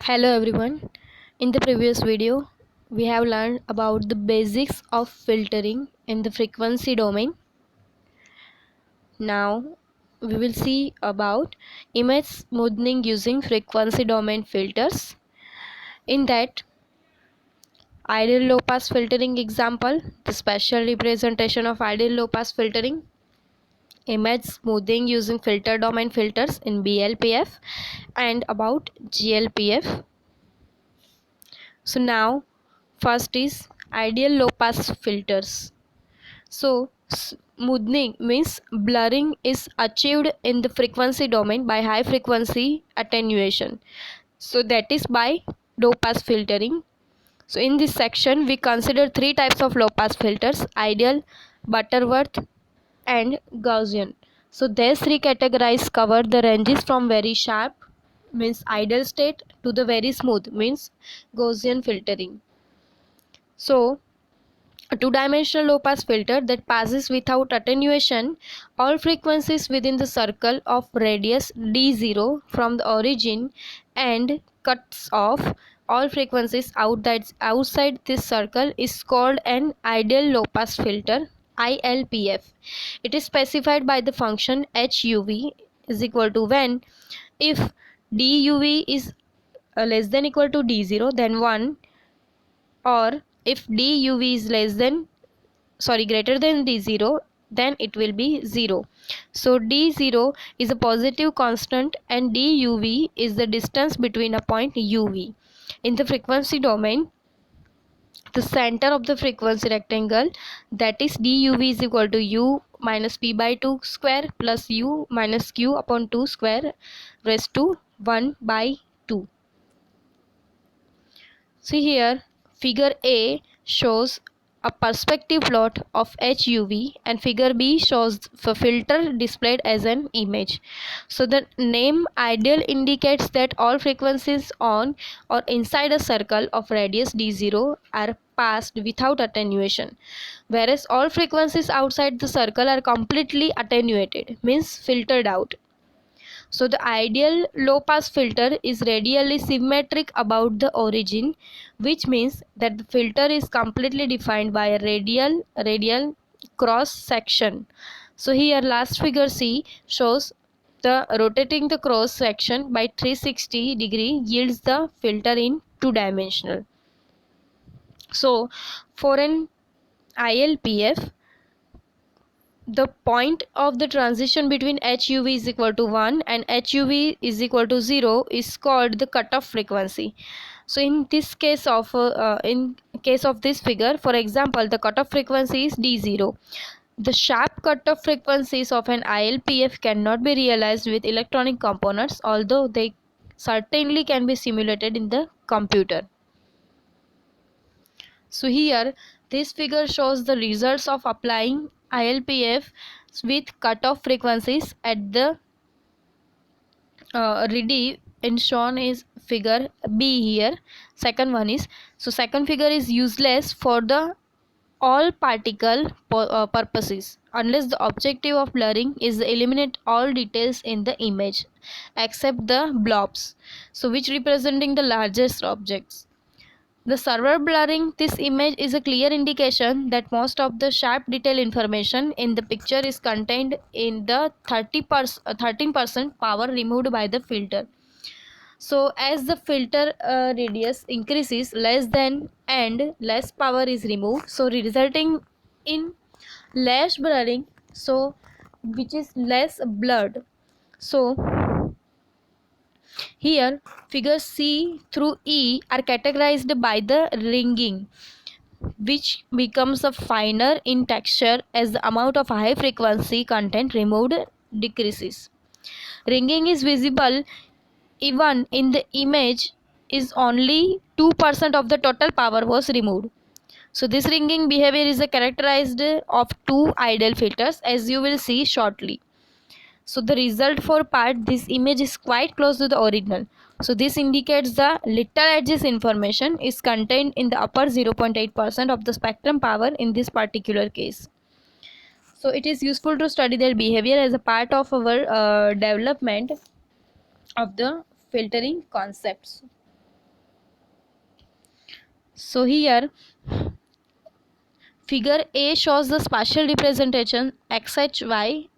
Hello everyone. In the previous video, we have learned about the basics of filtering in the frequency domain. Now, we will see about image smoothing using frequency domain filters. In that, ideal low pass filtering example, the special representation of ideal low pass filtering, image smoothing using filter domain filters in BLPF, and about GLPF. So now first is ideal low pass filters. So smoothing means blurring is achieved in the frequency domain by high frequency attenuation. So that is by low pass filtering. So in this section we consider three types of low pass filters: ideal, Butterworth and Gaussian. So these three categories cover the ranges from very sharp means ideal state to the very smooth means Gaussian filtering. So a two-dimensional low-pass filter that passes without attenuation all frequencies within the circle of radius d0 from the origin and cuts off all frequencies outside this circle is called an ideal low-pass filter, ILPF. It is specified by the function HUV is equal to when if DUV is less than equal to D0 then 1, or if DUV is greater than D0 then it will be 0. So D0 is a positive constant and DUV is the distance between a point UV. In the frequency domain, the center of the frequency rectangle, that is DUV is equal to U minus P by 2 square plus U minus Q upon 2 square raised to 1 by 2. See here, figure A shows a perspective plot of HUV and figure B shows the filter displayed as an image. So the name ideal indicates that all frequencies on or inside a circle of radius d0 are passed without attenuation, whereas all frequencies outside the circle are completely attenuated, means filtered out. So the ideal low pass filter is radially symmetric about the origin, which means that the filter is completely defined by a radial cross section. So here last figure C shows the rotating the cross section by 360 degree yields the filter in two dimensional. So for an ILPF, the point of the transition between HUV is equal to 1 and HUV is equal to 0 is called the cutoff frequency. So in this case of this figure, for example, the cutoff frequency is D0. The sharp cutoff frequencies of an ILPF cannot be realized with electronic components, although they certainly can be simulated in the computer. So here this figure shows the results of applying ILPF with cutoff frequencies at the ready and shown is figure B here. Second one is, so second figure is useless for the all particle purposes unless the objective of blurring is to eliminate all details in the image except the blobs, so which representing the largest objects. The server blurring this image is a clear indication that most of the sharp detail information in the picture is contained in the 13% power removed by the filter. So as the filter radius increases, less than and less power is removed, so resulting in less blurring, so which is less blurred. So here, figures C through E are categorized by the ringing, which becomes a finer in texture as the amount of high frequency content removed decreases. Ringing is visible even in the image is only 2% of the total power was removed. So this ringing behavior is characterized of two ideal filters, as you will see shortly. So the result for part, this image is quite close to the original. So this indicates the little edges information is contained in the upper 0.8% of the spectrum power in this particular case. So it is useful to study their behavior as a part of our development of the filtering concepts. So here figure A shows the spatial representation hxy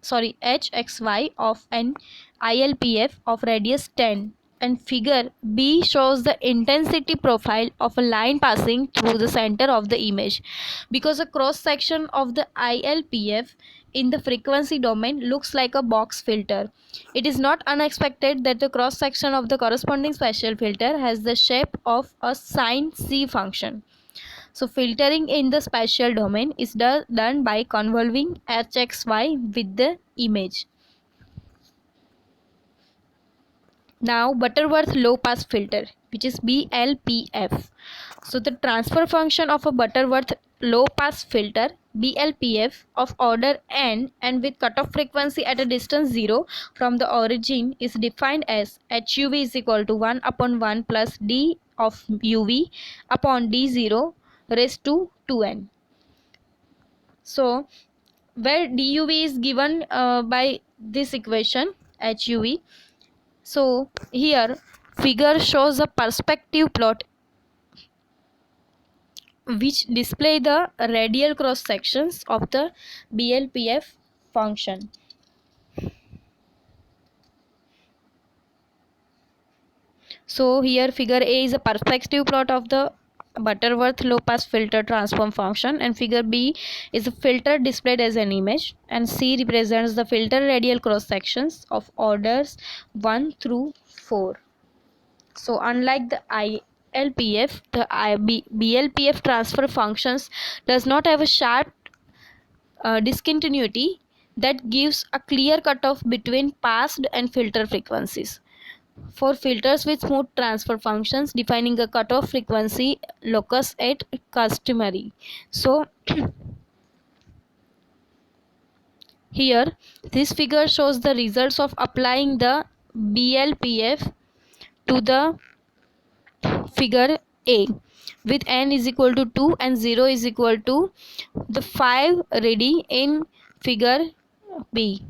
of an ILPF of radius 10, and figure B shows the intensity profile of a line passing through the center of the image. Because a cross section of the ILPF in the frequency domain looks like a box filter, it is not unexpected that the cross section of the corresponding spatial filter has the shape of a sine C function. So filtering in the spatial domain is done by convolving hxy with the image. Now Butterworth low pass filter, which is BLPF. So the transfer function of a Butterworth low pass filter BLPF of order n and with cutoff frequency at a distance 0 from the origin is defined as HUV is equal to 1 upon 1 plus D of UV upon D0 raised to 2n. So where DUV is given by this equation HUV. So here figure shows a perspective plot which display the radial cross sections of the BLPF function. So here figure A is a perspective plot of the Butterworth low pass filter transform function, and figure B is a filter displayed as an image, and C represents the filter radial cross sections of orders 1 through 4. So unlike the ILPF, the BLPF transfer functions does not have a sharp discontinuity that gives a clear cutoff between passed and filter frequencies. For filters with smooth transfer functions, defining a cutoff frequency locus at customary. So here this figure shows the results of applying the BLPF to the figure A with n is equal to 2 and 0 is equal to the 5 ready in figure B.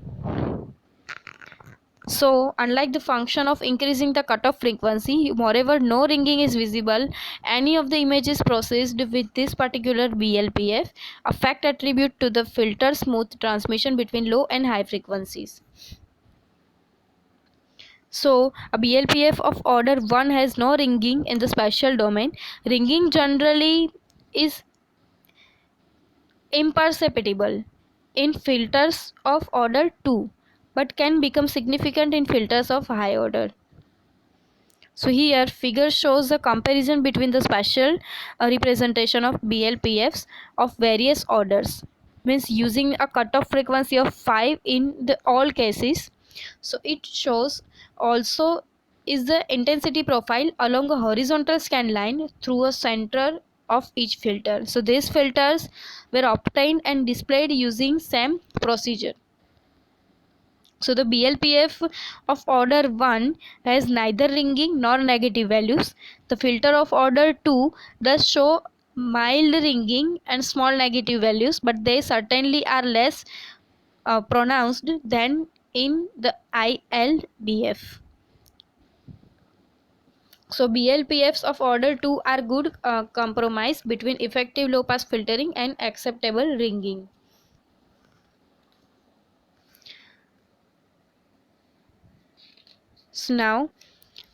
So unlike the function of increasing the cutoff frequency, moreover no ringing is visible, any of the images processed with this particular BLPF, a fact attribute to the filter smooth transmission between low and high frequencies. So a BLPF of order 1 has no ringing in the spatial domain. Ringing generally is imperceptible in filters of order 2 but can become significant in filters of high order. So here figure shows the comparison between the spatial representation of BLPFs of various orders, means using a cutoff frequency of 5 in the all cases. So it shows also is the intensity profile along a horizontal scan line through a center of each filter. So these filters were obtained and displayed using same procedure. So the BLPF of order 1 has neither ringing nor negative values. The filter of order 2 does show mild ringing and small negative values, but they certainly are less pronounced than in the ILBF. So BLPFs of order 2 are good compromise between effective low pass filtering and acceptable ringing. So now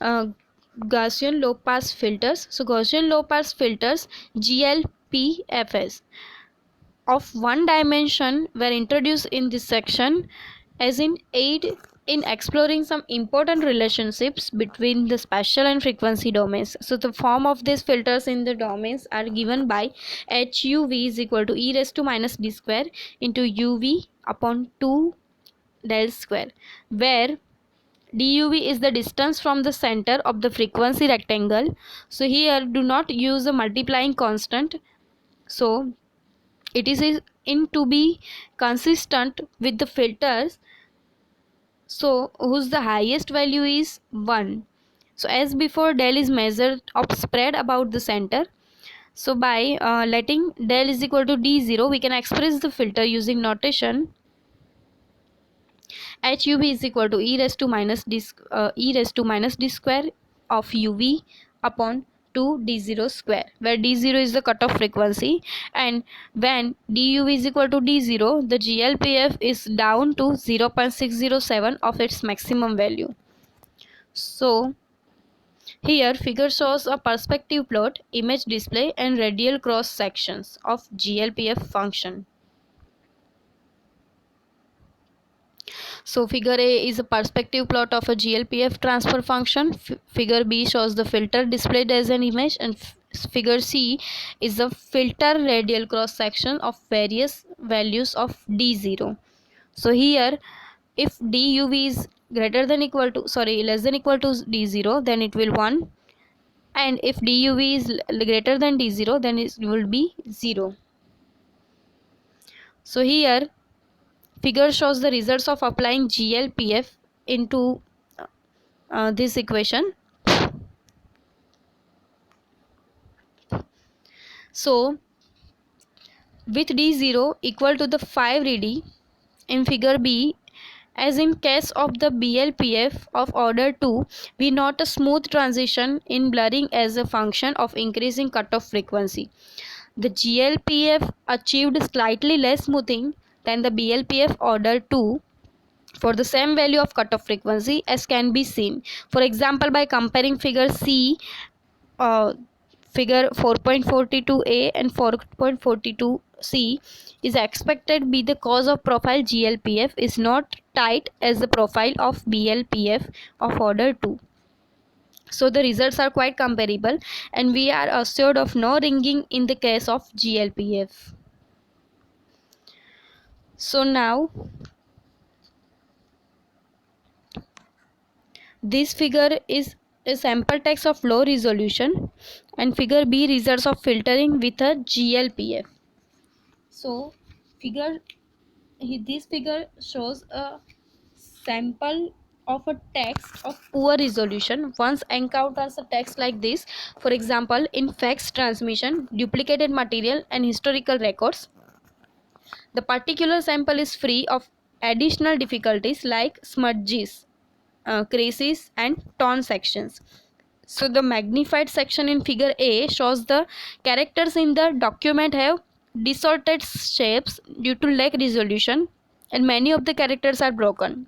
Gaussian low pass filters. So Gaussian low pass filters GLPFS of one dimension were introduced in this section as an aid in exploring some important relationships between the spatial and frequency domains. So the form of these filters in the domains are given by HUV is equal to e raised to minus d square into UV upon 2 del square, where DUV is the distance from the center of the frequency rectangle. So here do not use a multiplying constant. So it is in to be consistent with the filters, so whose the highest value is 1. So as before, del is measured of spread about the center. So by letting del is equal to d0, we can express the filter using notation HUV is equal to e raised to minus d square of UV upon to d0 square, where d0 is the cutoff frequency, and when du is equal to d0, the GLPF is down to 0.607 of its maximum value. So here figure shows a perspective plot, image display and radial cross sections of GLPF function. So figure A is a perspective plot of a GLPF transfer function. Figure B shows the filter displayed as an image, and figure C is the filter radial cross section of various values of D0. So here if DUV is greater than equal to less than equal to D0, then it will 1, and if DUV is greater than D0, then it will be 0. So here figure shows the results of applying GLPF into this equation. So with D0 equal to the 5 Rd in figure B, as in case of the BLPF of order 2, we note a smooth transition in blurring as a function of increasing cutoff frequency. The GLPF achieved slightly less smoothing than the BLPF order 2 for the same value of cutoff frequency, as can be seen, for example, by comparing figure C, figure 4.42a and 4.42c. is expected be the cause of profile GLPF is not tight as the profile of BLPF of order 2. So the results are quite comparable, and we are assured of no ringing in the case of GLPF. So now this figure is a sample text of low resolution, and figure B results of filtering with a GLPF. So this figure shows a sample of a text of poor resolution. Once encounters a text like this, for example in fax transmission, duplicated material and historical records, the particular sample is free of additional difficulties like smudges, creases and torn sections. So the magnified section in figure A shows the characters in the document have distorted shapes due to lack resolution, and many of the characters are broken.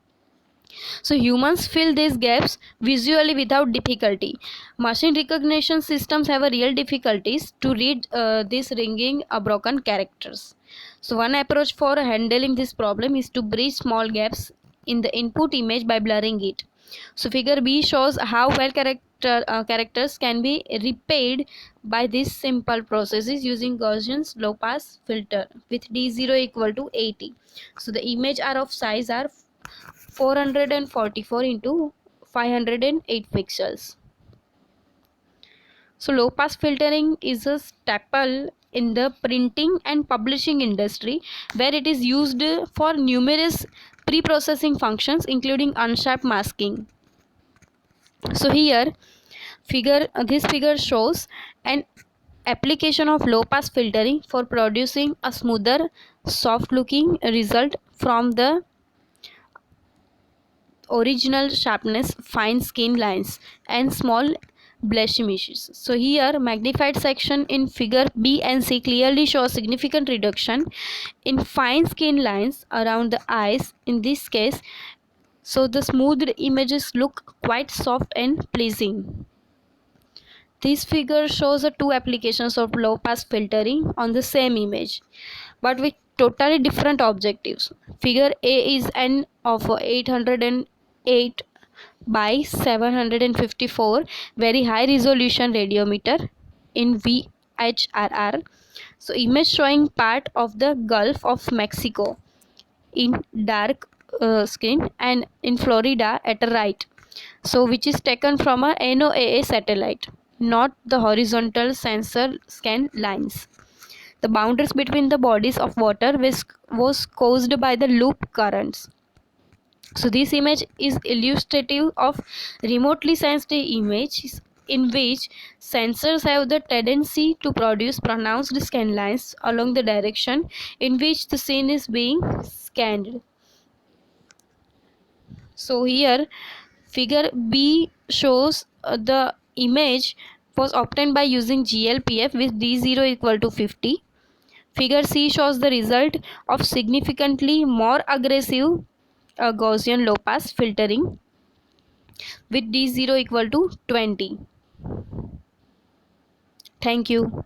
So humans fill these gaps visually without difficulty. Machine recognition systems have a real difficulties to read these ringing broken characters. So one approach for handling this problem is to bridge small gaps in the input image by blurring it. So figure B shows how well characters can be repaired by these simple processes using Gaussian's low pass filter with D0 equal to 80. So the image are of size are 444 into 508 pixels. So low pass filtering is a staple in the printing and publishing industry, where it is used for numerous pre-processing functions including unsharp masking. So here this figure shows an application of low pass filtering for producing a smoother, soft looking result from the original sharpness, fine skin lines and small blemishes. So here magnified section in figure B and C clearly shows significant reduction in fine skin lines around the eyes in this case. So the smoothed images look quite soft and pleasing. This figure shows the two applications of low pass filtering on the same image, but with totally different objectives. Figure A is an of 808 by 754 very high resolution radiometer in VHRR. So image showing part of the Gulf of Mexico in dark skin and in Florida at the right. So which is taken from a NOAA satellite, not the horizontal sensor scan lines. The boundaries between the bodies of water was caused by the loop currents. So this image is illustrative of remotely sensed images in which sensors have the tendency to produce pronounced scan lines along the direction in which the scene is being scanned. So here figure B shows the image was obtained by using GLPF with D0 equal to 50. Figure C shows the result of significantly more aggressive Gaussian low pass filtering with D0 equal to 20. Thank you.